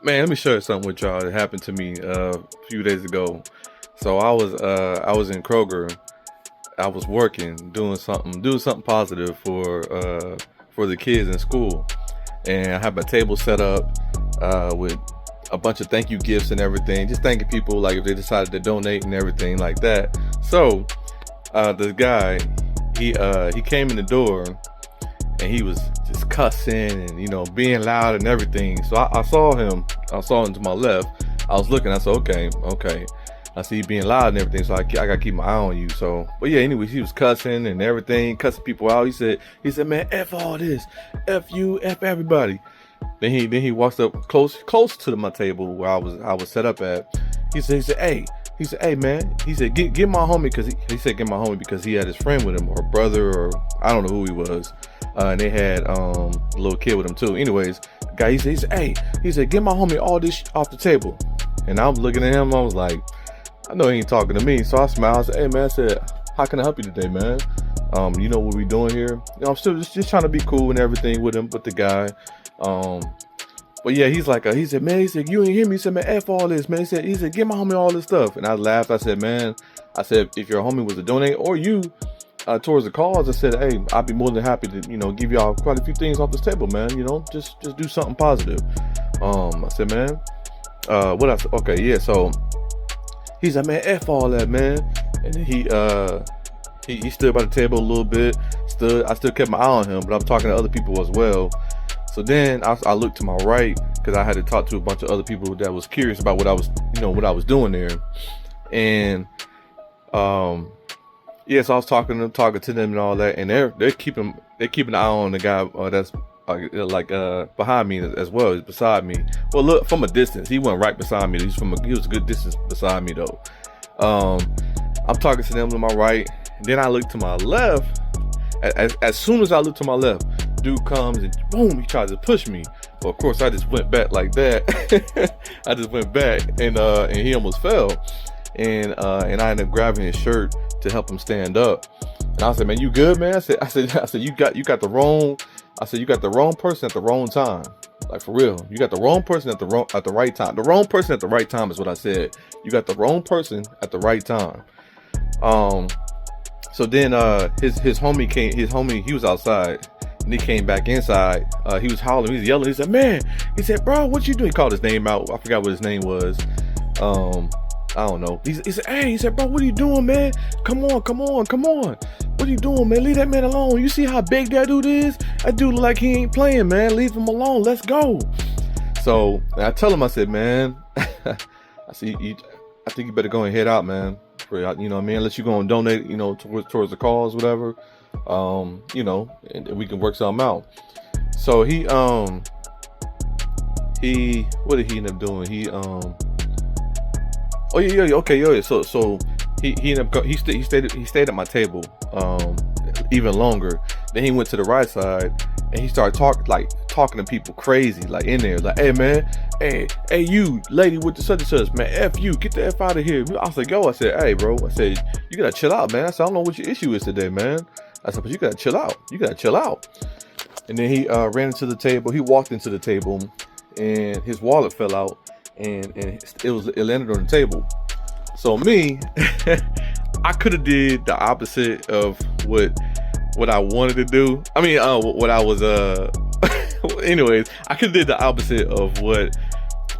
Man, let me share something with y'all that happened to me a few days ago. So I was in Kroger. I was working, doing something positive for the kids in school, and I have my table set up with a bunch of thank you gifts and everything, just thanking people like if they decided to donate and everything like that. So this guy, he came in the door and he was just cussing and being loud and everything. So I saw him. I saw him to my left. I was looking. I said, okay. I see you being loud and everything, so I gotta keep my eye on you. So, but yeah, anyways, he was cussing and everything, cussing people out. He said, man, F all this, F you, F everybody. Then he walks up close to my table where I was set up at. He said, hey man, he said, get my homie, because he said get my homie because he had his friend with him, or brother, or I don't know who he was. And they had a little kid with him too. Anyways, the guy, he said, get my homie all this off the table. And I'm looking at him, I was like, I know he ain't talking to me. So I smiled. I said, hey man, how can I help you today, man? You know what we doing here? I'm still just trying to be cool and everything with the guy. But yeah, he said, man, you ain't hear me. He said, man, F all this, man. He said, give my homie all this stuff. And I laughed. I said, man, if your homie was to donate, or you towards the cause, I said, hey, I'd be more than happy to, give y'all quite a few things off this table, man. Just do something positive. I said, man, what else? Okay, yeah, so he said, man, F all that, man. And then he stood by the table a little bit. I still kept my eye on him, but I'm talking to other people as well. So then I looked to my right because I had to talk to a bunch of other people that was curious about what I was doing there. And yeah, so I was talking to them and all that, and they're keeping an eye on the guy that's behind me as well as beside me. Well, look, from a distance, he wasn't right beside me. He was a good distance beside me though. I'm talking to them to my right, and then I look to my left. As soon as I look to my left, dude comes and boom, he tries to push me. Well, of course, I just went back like that. I just went back, and he almost fell. And I ended up grabbing his shirt to help him stand up. And I said, man, you good, man? I said, you got the wrong. I said, you got the wrong person at the wrong time. Like, for real, you got the wrong person at the right time. The wrong person at the right time is what I said. You got the wrong person at the right time. So then his homie, he was outside, and he came back inside. He was hollering, he was yelling. He said, man, he said, bro, what you doing? He called his name out. I forgot what his name was. I don't know. He said, hey, he said, bro, what are you doing, man? Come on. What are you doing, man? Leave that man alone. You see how big that dude is? That dude look like he ain't playing, man. Leave him alone. Let's go. So I tell him, I said, man, I think you better go and head out, man. You know what I mean? Unless you go and donate, towards the cause, whatever. And we can work something out. So what did he end up doing? So he ended up he stayed at my table even longer. Then he went to the right side and he started talking to people crazy, like in there, like, hey man, hey you lady with the such and such, man, F you, get the F out of here. I was like, I said, hey bro, I said, you gotta chill out, man. I said, I don't know what your issue is today, man. I said, but you gotta chill out. And then he ran into the table. He walked into the table and his wallet fell out and it landed on the table. So me, I could have did the opposite of what I wanted to do. I mean, what I was anyways, I could have did the opposite of what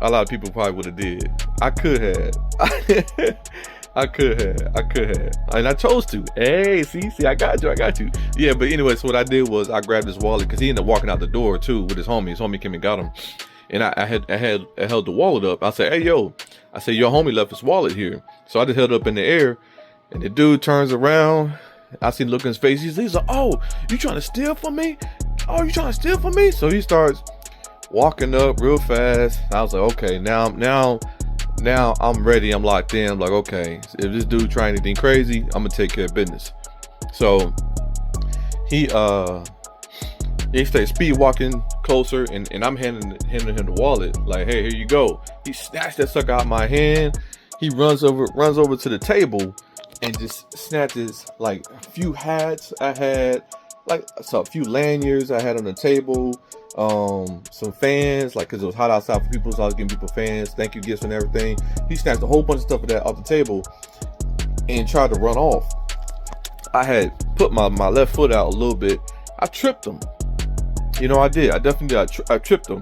a lot of people probably would have did. I could have. I could have. And I chose to. Hey, see, I got you. Yeah, but anyway, so what I did was I grabbed his wallet because he ended up walking out the door too with his homie. His homie came and got him. And I held the wallet up. I said, hey, yo. I said, your homie left his wallet here. So I just held it up in the air. And the dude turns around. I see the look in his face. He's like, oh, you trying to steal from me? Oh, you trying to steal from me? So he starts walking up real fast. I was like, okay, now I'm ready. I'm locked in. I'm like, okay, if this dude trying anything crazy, I'm gonna take care of business. So he stayed speed walking closer, and I'm handing him the wallet. Like, hey, here you go. He snatched that sucker out of my hand. He runs over to the table and just snatches like a few hats I had, like so a few lanyards I had on the table, some fans, like because it was hot outside for people, so I was giving people fans, thank you gifts and everything. He snatched a whole bunch of stuff of that off the table and tried to run off. I had put my left foot out a little bit. I tripped him. You know, I did. I definitely did. I tripped him.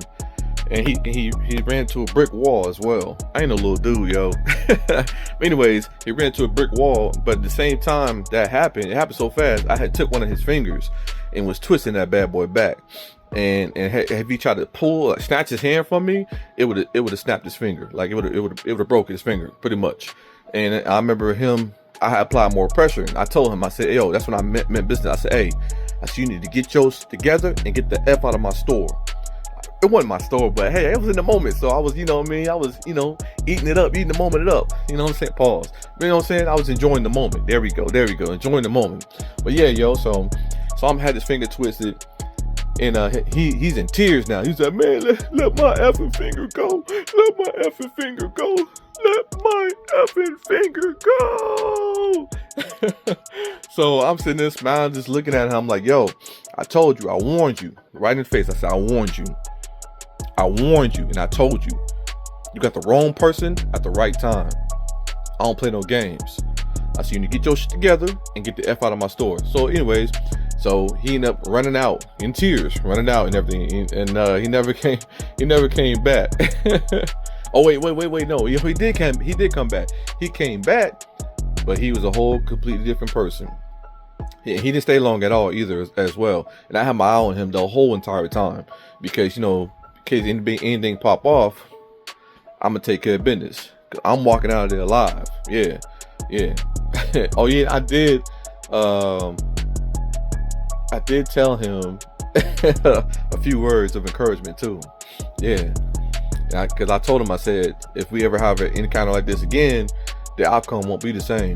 And he ran to a brick wall as well. I ain't no little dude, yo. Anyways, he ran to a brick wall, but at the same time that happened, it happened so fast, I had took one of his fingers and was twisting that bad boy back. And if he tried to pull, snatch his hand from me, it would have snapped his finger. Like it would have broken his finger, pretty much. And I remember I had applied more pressure. And I told him, I said, yo, that's when I meant business. I said, hey, I said, you need to get yours together and get the F out of my store. It wasn't my store, but hey, it was in the moment. So I was, you know what I mean? I was, you know, eating the moment up. You know what I'm saying? Pause. You know what I'm saying? I was enjoying the moment. There we go. Enjoying the moment. But yeah, yo, so I'm had his finger twisted. And he's in tears now. He's like, man, let my effing finger go. Let my effing finger go. Let my effing finger go. So I'm sitting there smiling, just looking at him. I'm like, yo, I told you, I warned you. Right in the face, I said, I warned you. I warned you, and I told you. You got the wrong person at the right time. I don't play no games. I said, you need to get your shit together and get the F out of my store. So anyways, so he ended up running out in tears, running out and everything. And he never came back. Oh, wait, no, he did come back. He came back, but he was a whole completely different person. He didn't stay long at all either as well. And I had my eye on him the whole entire time because, you know, in case anything pop off, I'm going to take care of business. Cause I'm walking out of there alive. Yeah. Oh yeah, I did tell him a few words of encouragement too. Yeah. Because I told him, I said, if we ever have an encounter like this again, the outcome won't be the same,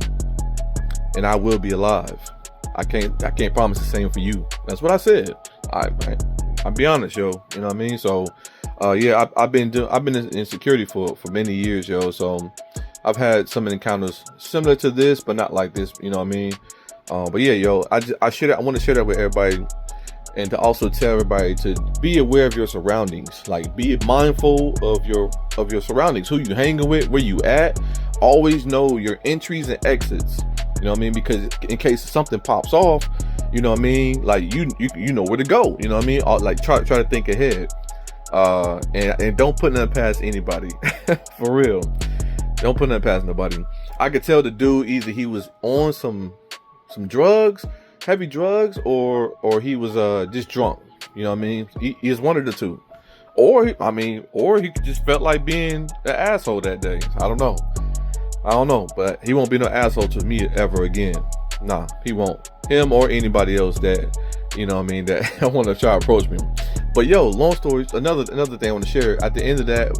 and I will be alive. I can't promise the same for you. That's what I said. I'll be honest, yo. You know what I mean? So, yeah, I've been in security for many years, yo. So, I've had some encounters similar to this, but not like this. You know what I mean? But yeah, yo, I want to share that with everybody. And to also tell everybody to be aware of your surroundings. Like, be mindful of your surroundings, who you hanging with, where you at. Always know your entries and exits. You know what I mean? Because in case something pops off, you know what I mean? Like you know where to go. You know what I mean? Like try to think ahead. And don't put nothing past anybody. For real. Don't put nothing past nobody. I could tell the dude either he was on some drugs, heavy drugs, or he was just drunk. You know what I mean? He is one of the two. Or he just felt like being an asshole that day. I don't know, but he won't be no asshole to me ever again. Nah, he won't. Him or anybody else that, you know what I mean, that I want to try to approach me. But yo, long story, another thing I want to share at the end of that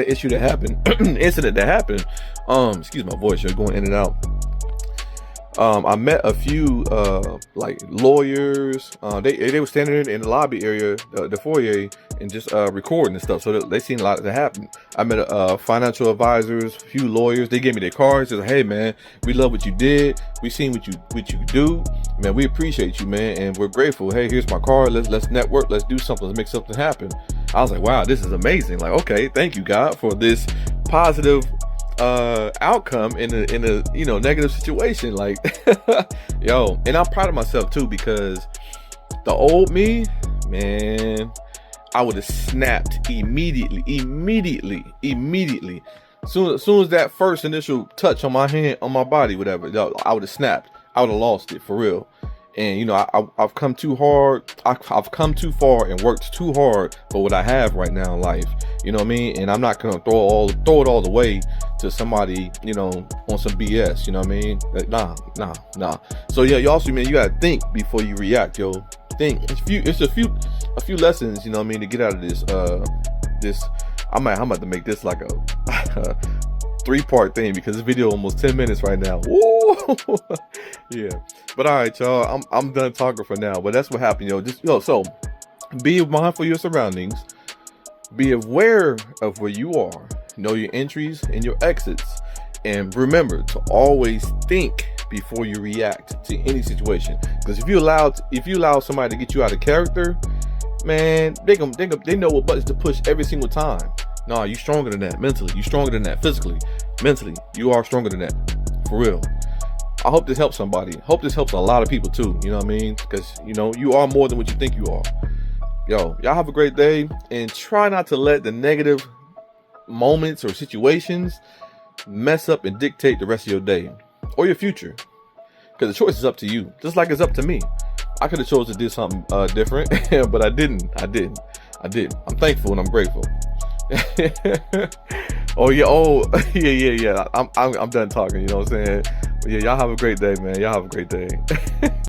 issue that happened, incident that happened, excuse my voice, you're going in and out. I met a few like lawyers. They were standing in the lobby area, the foyer, and just recording and stuff. So they seen a lot that happened. I met financial advisors, a few lawyers. They gave me their cards. They said, "Hey man, we love what you did. We seen what you do. Man, we appreciate you, man, and we're grateful. Hey, here's my card. Let's network. Let's do something. Let's make something happen." I was like, "Wow, this is amazing. Like, okay, thank you God for this positive outcome in a negative situation." Like, yo, and I'm proud of myself too, because the old me, man, I would have snapped immediately. Soon as that first initial touch on my hand, on my body, whatever, yo, I would have snapped. I would have lost it for real. And I've come too hard. I've come too far and worked too hard for what I have right now in life. You know what I mean? And I'm not gonna throw it all the way to somebody, on some BS. You know what I mean? Like, nah. So yeah, you also, man, you gotta think before you react, yo. Think. It's a few lessons, you know what I mean, to get out of this. I'm about to make this like a 3-part thing, because this video almost 10 minutes right now. Woo! Yeah. But all right, y'all. I'm done talking for now. But that's what happened, yo. So be mindful of your surroundings. Be aware of where you are. Know your entries and your exits. And remember to always think before you react to any situation. Because if you allow somebody to get you out of character, man, they know what buttons to push every single time. Nah, you stronger than that mentally. You stronger than that physically. Mentally, you are stronger than that. For real. I hope this helps somebody. Hope this helps a lot of people too. You know what I mean? Because, you know, you are more than what you think you are. Yo, y'all have a great day, and try not to let the negative moments or situations mess up and dictate the rest of your day or your future. Because the choice is up to you, just like it's up to me. I could have chosen to do something different, but I didn't. I'm thankful and I'm grateful. Oh yeah. I'm done talking. You know what I'm saying? Yeah, y'all have a great day, man. Y'all have a great day.